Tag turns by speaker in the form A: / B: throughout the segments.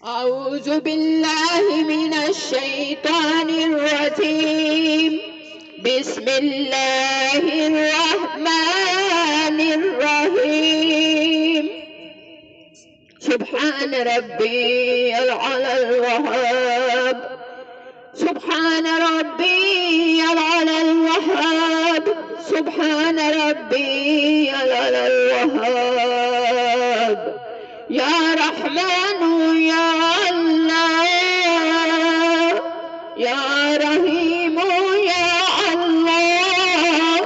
A: أعوذ بالله من الشيطان الرجيم. بسم الله الرحمن الرحيم. سبحان ربي العلى الوهاب. سبحان ربي العلى الوهاب. سبحان ربي العلى الوهاب. يا رحمن يا الله. يا رحيم يا الله.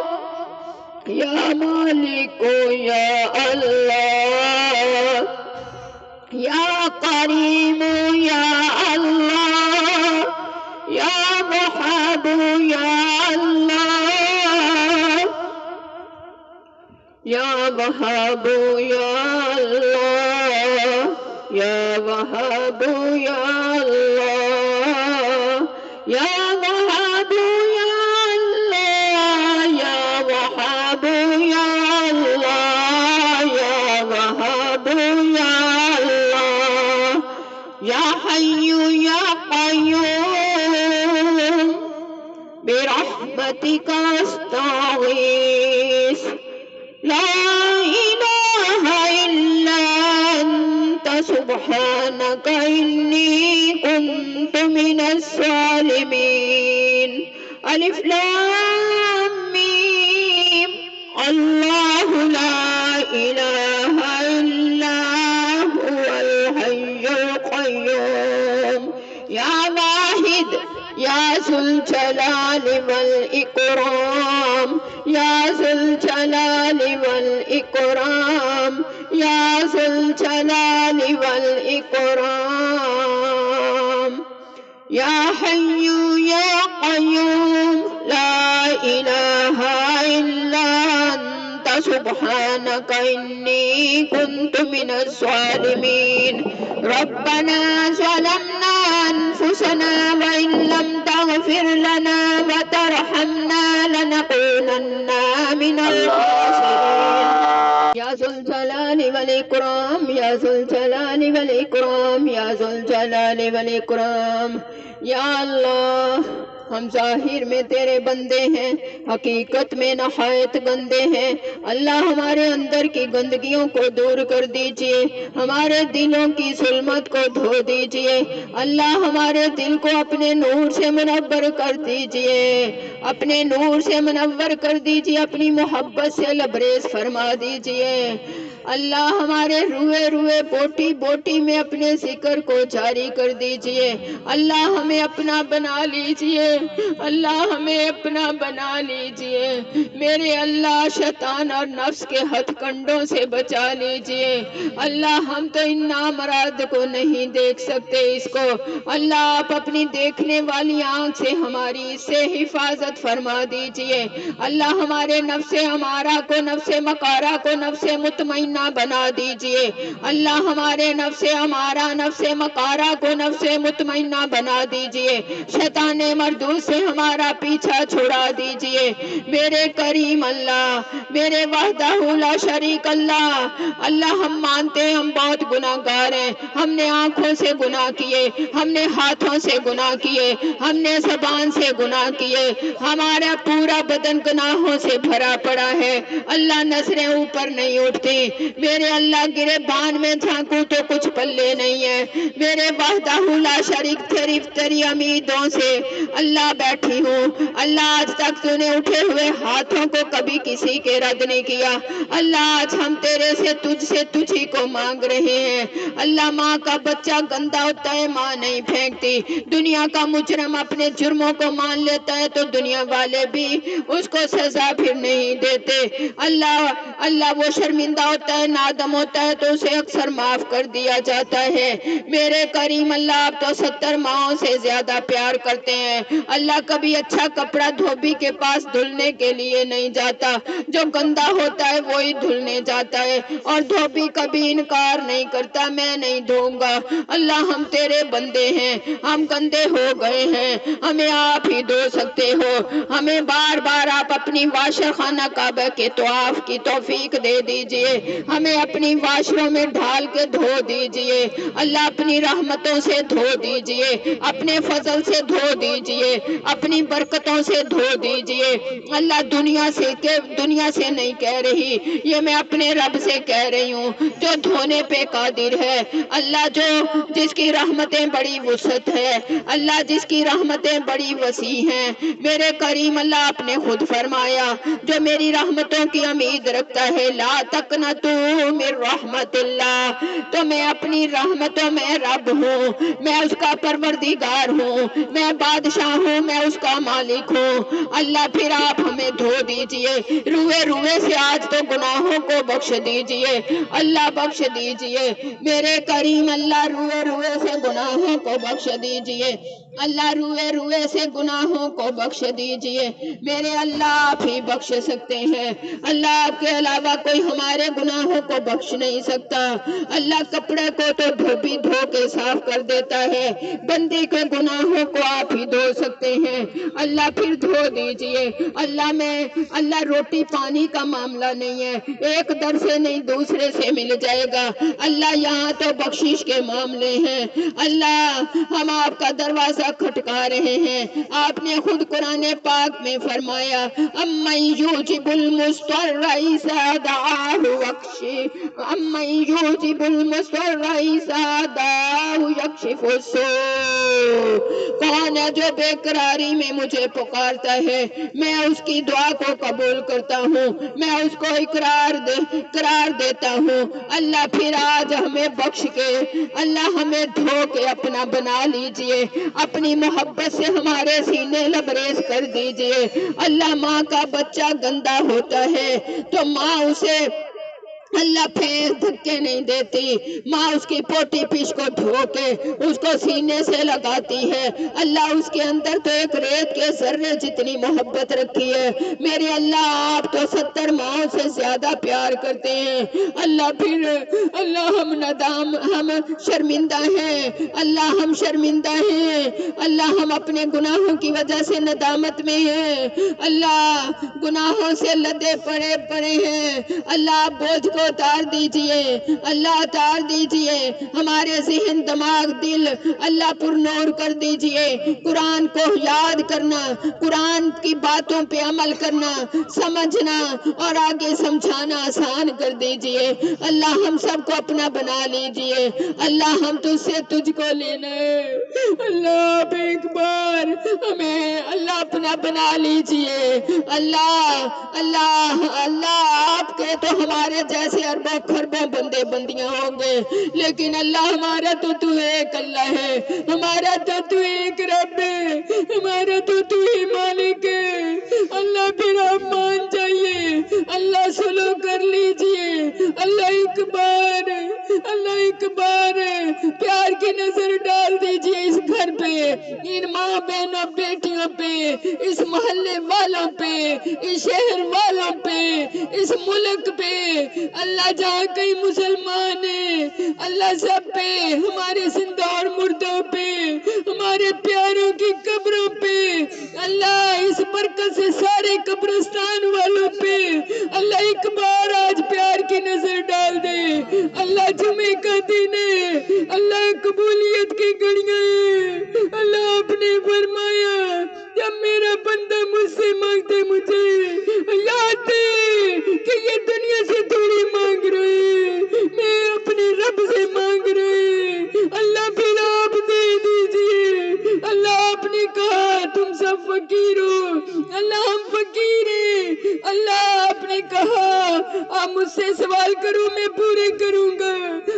A: يا مالك يا الله. يا كريم يا الله. يا وهاب يا الله. يا وهاب يا الله. يا وهاب يا الله. يا وهاب يا الله. يا وهاب يا الله. يا وهاب يا الله. يا حي يا قيوم برحمتك استغيث. لا إله إلا أنت سبحانك إني كنت من الظالمين. ألف لام ميم. الله لا إله إلا هو الحي القيوم. يا واحد يا ذو الجلال والإكرام. يا ذو الجلال والإكرام. يا ذو الجلال والإكرام. يا حي يا قيوم لا إله إلا أنت سبحانك إني كنت من الظالمين. ربنا ظلمنا أنفسنا وإن لم تغفر لنا وترحمنا لنكونن من الخاسرين. يا ذو الجلال والإكرام. يا ذو الجلال والإكرام. يا ذو الجلال والإكرام. یا اللہ ہم ظاہر میں تیرے بندے ہیں، حقیقت میں نہایت گندے ہیں۔ اللہ ہمارے اندر کی گندگیوں کو دور کر دیجئے، ہمارے دلوں کی ظلمت کو دھو دیجئے۔ اللہ ہمارے دل کو اپنے نور سے منور کر دیجئے، اپنے نور سے منور کر دیجئے، اپنی محبت سے لبریز فرما دیجئے۔ اللہ ہمارے روئے روئے بوٹی بوٹی میں اپنے ذکر کو جاری کر دیجئے۔ اللہ ہمیں اپنا بنا لیجئے، اللہ ہمیں اپنا بنا لیجئے۔ میرے اللہ شیطان اور نفس کے ہتھ کنڈوں سے بچا لیجئے۔ اللہ ہم تو ان نامراد کو نہیں دیکھ سکتے اس کو، اللہ آپ اپنی دیکھنے والی آنکھ سے ہماری اس سے حفاظت فرما دیجئے۔ اللہ ہمارے نفس امارہ کو، نفس مکارہ کو نفس مطمئنہ بنا دیجئے۔ اللہ ہمارے نفس امارہ، نفس مکارہ کو نفس مطمئنہ بنا دیجئے۔ شیطان مردود سے ہمارا پیچھا چھڑا دیجئے۔ میرے کریم اللہ، میرے وحدہ لا شریک اللہ، اللہ ہم مانتے ہیں ہم بہت گناہ گار ہیں۔ ہم نے آنکھوں سے گناہ کیے، ہم نے ہاتھوں سے گناہ کیے، ہم نے زبان سے گناہ کیے، ہمارا پورا بدن گناہوں سے بھرا پڑا ہے۔ اللہ نظریں اوپر نہیں اٹھتی، میرے اللہ گریبان میں جھانکوں تو کچھ پلے نہیں ہے۔ میرے وحدہ لا شریک تیری امیدوں سے اللہ بیٹھی ہوں۔ اللہ آج تک تو نے اٹھے ہوئے ہاتھوں کو کبھی کسی کے رد نہیں کیا۔ اللہ آج ہم تیرے سے تجھ ہی کو مانگ رہے ہیں۔ اللہ ماں کا بچہ گندا ہوتا ہے، ماں نہیں پھینکتی۔ دنیا کا مجرم اپنے جرموں کو مان لیتا ہے تو دنیا والے بھی اس کو سزا پھر نہیں دیتے۔ اللہ وہ شرمندہ ہوتا ہے، نادم ہوتا ہے تو اسے اکثر معاف کر دیا جاتا ہے۔ میرے کریم اللہ آپ تو 70 ماہوں سے زیادہ پیار کرتے ہیں۔ اللہ کبھی اچھا کپڑا دھوبی کے پاس دھلنے کے لیے نہیں جاتا، جو گندا ہوتا ہے وہی دھلنے جاتا ہے، اور دھوبی کبھی انکار نہیں کرتا میں نہیں دھوؤں گا۔ اللہ ہم تیرے بندے ہیں، ہم گندے ہو گئے ہیں، ہمیں آپ ہی دھو سکتے ہو۔ ہمیں بار بار آپ اپنی واشر خانہ کعبہ کے طواف کی توفیق دے دیجئے۔ ہمیں اپنی واشروں میں ڈھال کے دھو دیجئے اللہ، اپنی رحمتوں سے دھو دیجئے، اپنے فضل سے دھو دیجئے، اپنی برکتوں سے دھو دیجئے اللہ۔ دنیا سے نہیں کہہ رہی، یہ میں اپنے رب سے کہہ رہی ہوں جو دھونے پہ قادر ہے اللہ، جس کی رحمتیں بڑی وسعت ہے اللہ، جس کی رحمتیں بڑی وسیع ہیں میرے کریم اللہ۔ آپ نے خود فرمایا جو میری رحمتوں کی امید رکھتا ہے لا تقنطوا من رحمت اللہ، تو میں اپنی رحمتوں میں رب ہوں، میں اس کا پروردگار ہوں، میں بادشاہ ہوں، میں اس کا مالک ہوں اللہ۔ پھر آپ ہمیں دھو دیجئے روئے روئے سے، آج تو گناہوں کو بخش دیجئے اللہ، بخش دیجئے میرے کریم اللہ، روئے روئے سے گناہوں کو بخش دیجئے اللہ، روئے روئے سے گناہوں کو بخش دیجئے میرے اللہ، آپ ہی بخش سکتے ہیں اللہ، آپ کے علاوہ کوئی ہمارے گناہوں کو بخش نہیں سکتا اللہ۔ کپڑے کو تو دھو کے صاف کر دیتا ہے، بندے کے گناہوں کو آپ ہی دھو سکتے ہیں اللہ، پھر دھو دیجئے اللہ۔ روٹی پانی کا معاملہ نہیں ہے، ایک در سے نہیں دوسرے سے مل جائے گا اللہ، یہاں تو بخشش کے معاملے ہیں اللہ۔ ہم آپ کا دروازہ کھٹکا رہے ہیں، آپ نے خود قرآن پاک میں فرمایا امن یوجب المضطر اذا دعاہ یکشف السوء، کون ہے جو بے قراری میں مجھے پکارتا ہے، میں اس کی دعا کو قبول کرتا ہوں، میں اس کو قرار دیتا ہوں اللہ۔ پھر آج ہمیں بخش کے اللہ، ہمیں دھو کے اپنا بنا لیجئے، اپنی محبت سے ہمارے سینے لبریز کر دیجئے اللہ۔ ماں کا بچہ گندا ہوتا ہے تو ماں اسے اللہ پھیر دھکے نہیں دیتی، ماں اس کی پوٹی پیش کو دھو کے اس کو سینے سے لگاتی ہے اللہ، اس کے اندر تو ایک ریت کے ذرے جتنی محبت رکھی ہے میرے اللہ، آپ تو 70 ماؤں سے زیادہ پیار کرتے ہیں اللہ۔ پھر اللہ ہم شرمندہ ہیں اللہ، ہم شرمندہ ہیں اللہ، ہم اپنے گناہوں کی وجہ سے ندامت میں ہیں اللہ، گناہوں سے لدے پڑے ہیں اللہ۔ بوجھ کو اتار دیجئے اللہ، اتار دیجئے ہمارے ذہن دماغ دل اللہ پر نور کر دیجئے، قرآن کو یاد کرنا، قرآن کی باتوں پہ عمل کرنا، سمجھنا اور آگے سمجھانا آسان کر دیجئے اللہ۔ ہم سب کو اپنا بنا لیجئے اللہ، ہم تجھ کو لینا ہے اللہ، آپ ایک بار ہمیں اللہ اپنا بنا لیجئے اللہ اللہ اللہ۔ آپ کے تو ہمارے جیسے اربوں خربوں بندے بندیاں ہوں گے، لیکن اللہ ہمارا تو ایک اللہ ہے، ہمارا تو ایک رب ہے، ہمارا تو ہی مالک ہے اللہ۔ پھر آپ مان جائیے اللہ، سلو کر لیجئے اللہ، ایک بار پیار کی نظر ڈال دیجئے اس گھر پہ، ان ماں بہنوں بیٹیوں پہ، اس محلے والوں پہ، اس شہر والوں پہ، اس ملک پہ اللہ، جہاں کئی مسلمان ہیں اللہ، سب پہ، ہمارے زندہ اور مردوں پہ، ہمارے پیاروں کی قبروں پہ اللہ، اس برکت سے سارے قبرستان والوں پہ اللہ، ایک بار آج پیار کی نظر ڈال دے اللہ۔ جمعے کا دن ہے اللہ، قبولیت کی گھڑیاں ہیں اللہ، آپ نے فرمایا جب میرا بندہ مجھ سے مانگتے مجھے یاد دے کہ یہ دنیا سے تھوڑی مانگ رہے، میں اپنے رب سے مانگ رہے اللہ، پھر آپ دے دیجئے اللہ۔ آپ نے کہا تم سب فقیر ہو اللہ، ہم فقیر ہیں اللہ، آپ نے کہا آپ مجھ سے سوال کرو میں پورے کروں گا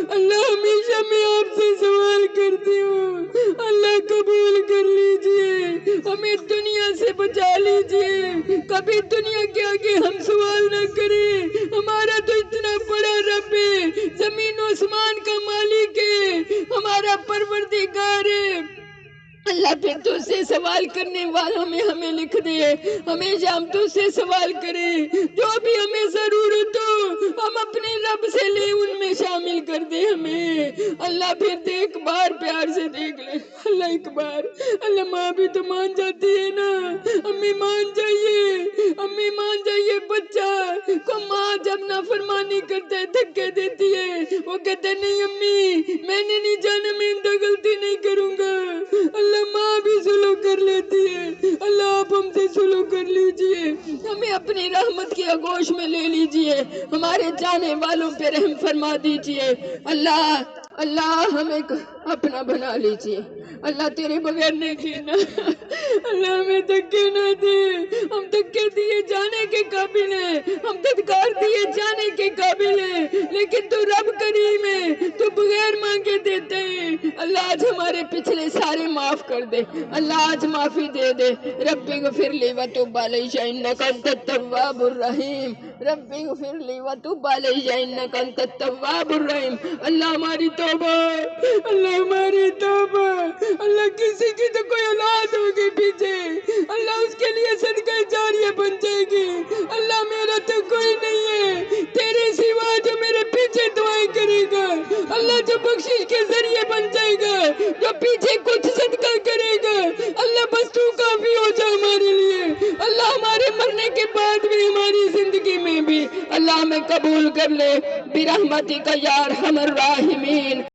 A: اللہ، ہمیشہ میں آپ سے سوال کرتی ہوں اللہ، قبول کر لیجئے، ہمیں دنیا سے بچا لیجئے، کبھی دنیا کے آگے ہم سوال نہ کریں، ہمارا تو اتنا بڑا رب ہے، زمین و آسمان کا مالک ہے، ہمارا پروردگار ہے اللہ پھر تجھ سے سوال کرنے والوں میں ہمیں لکھ دے، ہمیشہ ہم تجھ سے سوال کریں، جو بھی ہمیں ضرورت ہو ہم اپنے رب سے لیں، ان میں شامل کر دے ہمیں۔ اللہ پھر دیکھ بار پیار سے دیکھ لے اللہ، ایک بار اللہ ماں بھی تو مان جاتی ہے نا، امی مان جائیے، امی مان جائیے۔ بچہ کو ماں جب نافرمانی کرتا ہے دھکے دیتی ہے، وہ کہتا ہے نہیں امی میں نے نہیں جانا، میں اندر غلطی نہیں کروں گا۔ اللہ ماں بھی سلو کر لیتی ہے، اللہ آپ ہم سے سلو کر لیجئے، ہمیں اپنی رحمت کی آغوش میں لے لیجئے، ہمارے جانے والوں پہ رحم فرما دیجئے۔ اللہ اللہ ہمیں اپنا بنا لیجئے، اللہ تیرے بغیر نہیں جینا، اللہ ہمیں دھکے نہ دے، ہم دھکے دیے جانے کے قابل ہیں، ہم دھتکار دیے جانے کے قابل ہیں، لیکن تو رب کریم ہے، تو بغیر مانگے دیتے ہیں۔ اللہ آج ہمارے پچھلے سارے معاف کر دے، اللہ آج معافی دے دے۔ رب اغفر لی وتب علی انک انت التواب الرحیم، رب اغفر لی وتب علی انک انت التواب الرحیم۔ اللہ ہماری توبہ، اللہ ہماری توبہ، اللہ کسی کی تو کوئی اولاد ہوگی پیچھے، اللہ اس کے لیے صدقہ جاریہ بن جائے گی۔ اللہ میرا تو کوئی نہیں ہے تیرے سوا جو میرے پیچھے دعائیں کرے گا، اللہ جو بخشش کے ذریعے بن جائے گا، جو پیچھے کچھ صدقہ کرے گا، اللہ بس تو کافی ہو جا ہمارے لیے۔ اللہ ہمارے مرنے کے بعد بھی ہماری زندگی میں بھی اللہ ہمیں قبول کر لے برحمتک یا ارحم الراحمین۔